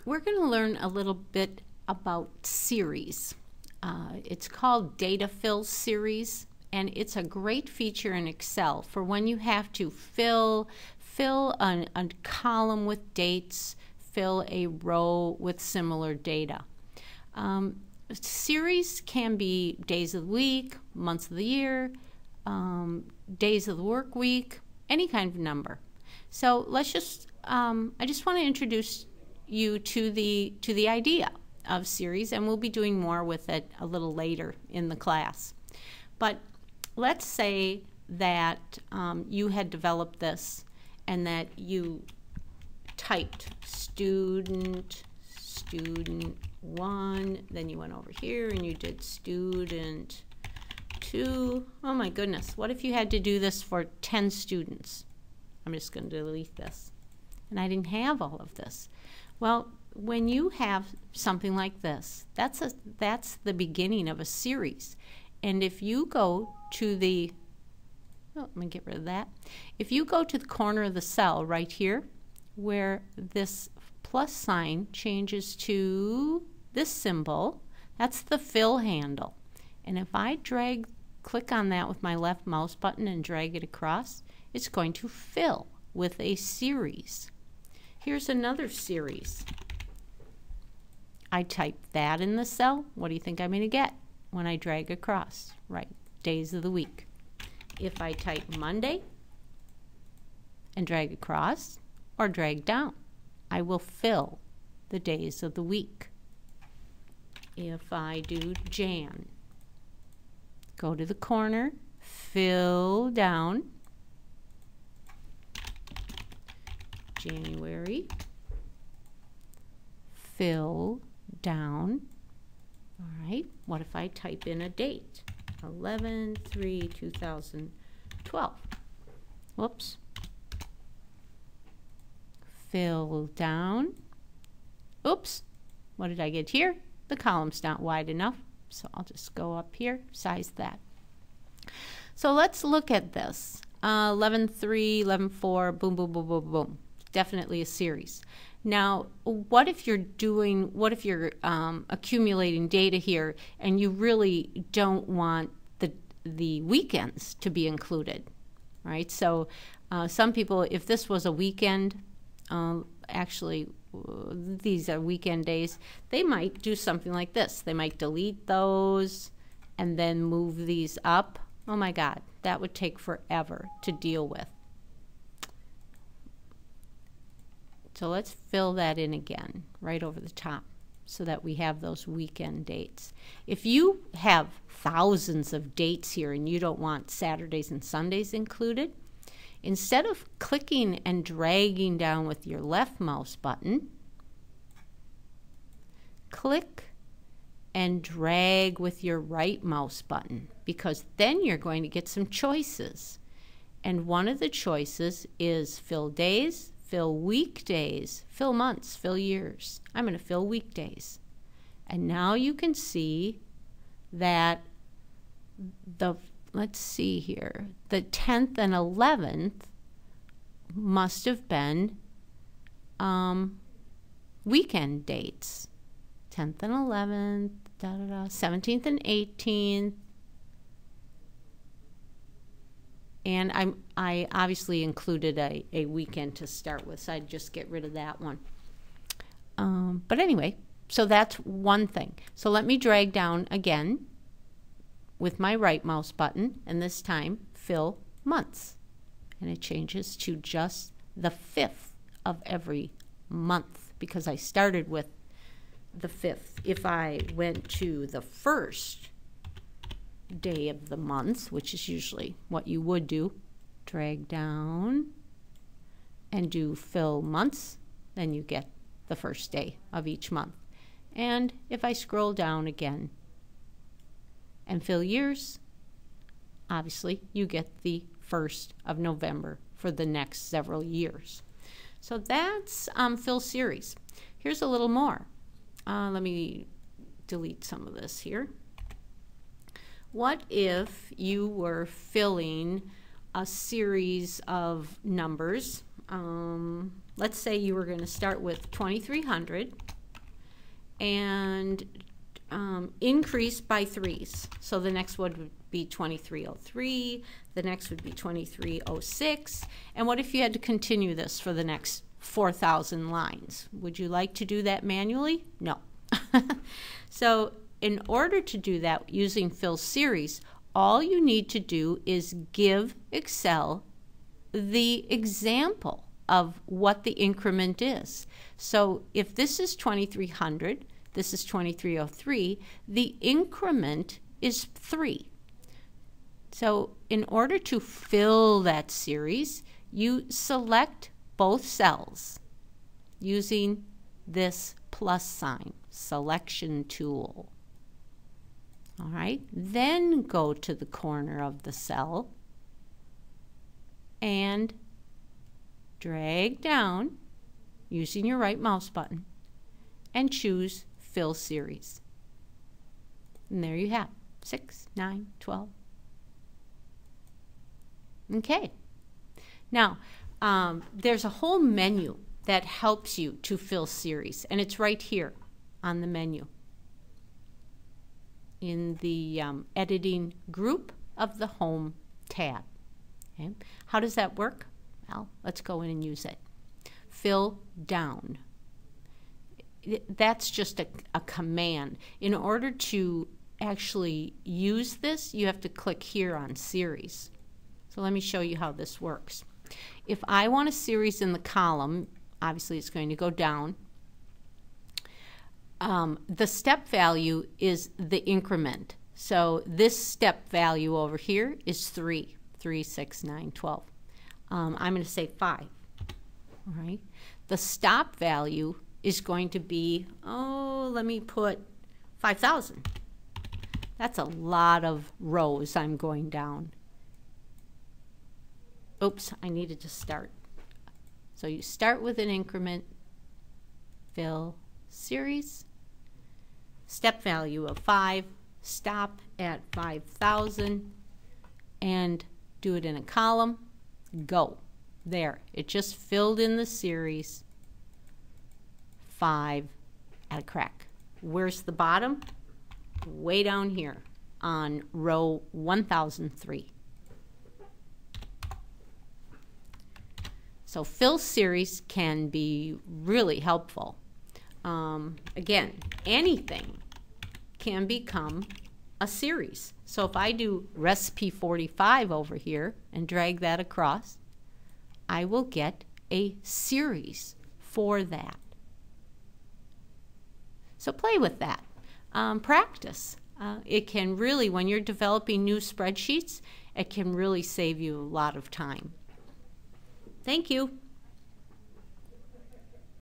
we're going to learn a little bit about series. It's called Data Fill Series, and it's a great feature in Excel for when you have to fill a column with dates, fill a row with similar data. Series can be days of the week, months of the year, days of the work week, any kind of number. So let's just, I just want to introduce you to the idea of series, and we'll be doing more with it a little later in the class. But let's say that you had developed this and that you typed student 1, then you went over here and you did student 2. Oh my goodness, what if you had to do this for 10 students? I'm just going to delete this. And I didn't have all of this. Well, when you have something like this, that's the beginning of a series. And if you go to the, let me get rid of that. If you go to the corner of the cell right here, where this plus sign changes to this symbol, that's the fill handle. And if I click on that with my left mouse button and drag it across, it's going to fill with a series. Here's another series. I type that in the cell. What do you think I'm going to get when I drag across? Right, days of the week. If I type Monday and drag across or drag down, I will fill the days of the week. If I do Jan, go to the corner, fill down, January, fill down. All right, what if I type in a date? 11/3/2012. Whoops. Fill down. Oops, what did I get here? The column's not wide enough, so I'll just go up here, size that. So let's look at this. 11/3, 11/4, boom, boom, boom, boom, boom. Definitely a series. Now, what if you're accumulating data here and you really don't want the weekends to be included, right? So some people, if this was a weekend, actually these are weekend days, they might do something like this. They might delete those and then move these up. Oh my God, that would take forever to deal with. So let's fill that in again, right over the top, so that we have those weekend dates. If you have thousands of dates here and you don't want Saturdays and Sundays included, instead of clicking and dragging down with your left mouse button, click and drag with your right mouse button, because then you're going to get some choices. And one of the choices is fill days, fill weekdays, fill months, fill years. I'm going to fill weekdays. And now you can see that let's see here, the 10th and 11th must have been weekend dates. 10th and 11th, 17th and 18th. And I obviously included a weekend to start with, so I'd just get rid of that one. But anyway, so that's one thing. So let me drag down again with my right mouse button, and this time fill months. And it changes to just the 5th of every month, because I started with the 5th. If I went to the 1st day of the month, which is usually what you would do, drag down and do fill months, then you get the 1st day of each month. And if I scroll down again and fill years, obviously you get the 1st of November for the next several years. So that's fill series. Here's a little more. Let me delete some of this here. What if you were filling a series of numbers? Let's say you were going to start with 2300 and increase by 3s. So the next one would be 2303, the next would be 2306, and what if you had to continue this for the next 4,000 lines? Would you like to do that manually? No. So in order to do that using fill series, all you need to do is give Excel the example of what the increment is. So if this is 2300, this is 2303, the increment is 3. So in order to fill that series, you select both cells using this plus sign, selection tool. All right, then go to the corner of the cell and drag down using your right mouse button and choose Fill Series. And there you have 6, 9, 12. Okay. Now, there's a whole menu that helps you to fill series, and it's right here on the menu in the editing group of the Home tab. Okay. How does that work? Well, let's go in and use it. Fill down. That's just a command. In order to actually use this, you have to click here on series. So let me show you how this works. If I want a series in the column, obviously it's going to go down. The step value is the increment. So this step value over here is 3, 3, 6, 9, 12. I'm going to say 5. All right. The stop value is going to be, let me put 5,000. That's a lot of rows I'm going down. Oops, I needed to start. So you start with an increment, fill series, step value of 5, stop at 5,000, and do it in a column. Go. There. It just filled in the series 5 at a crack. Where's the bottom? Way down here on row 1003. So fill series can be really helpful. Again, anything can become a series. So if I do recipe 45 over here and drag that across, I will get a series for that. So play with that. Practice. It can really, when you're developing new spreadsheets, it can really save you a lot of time. Thank you.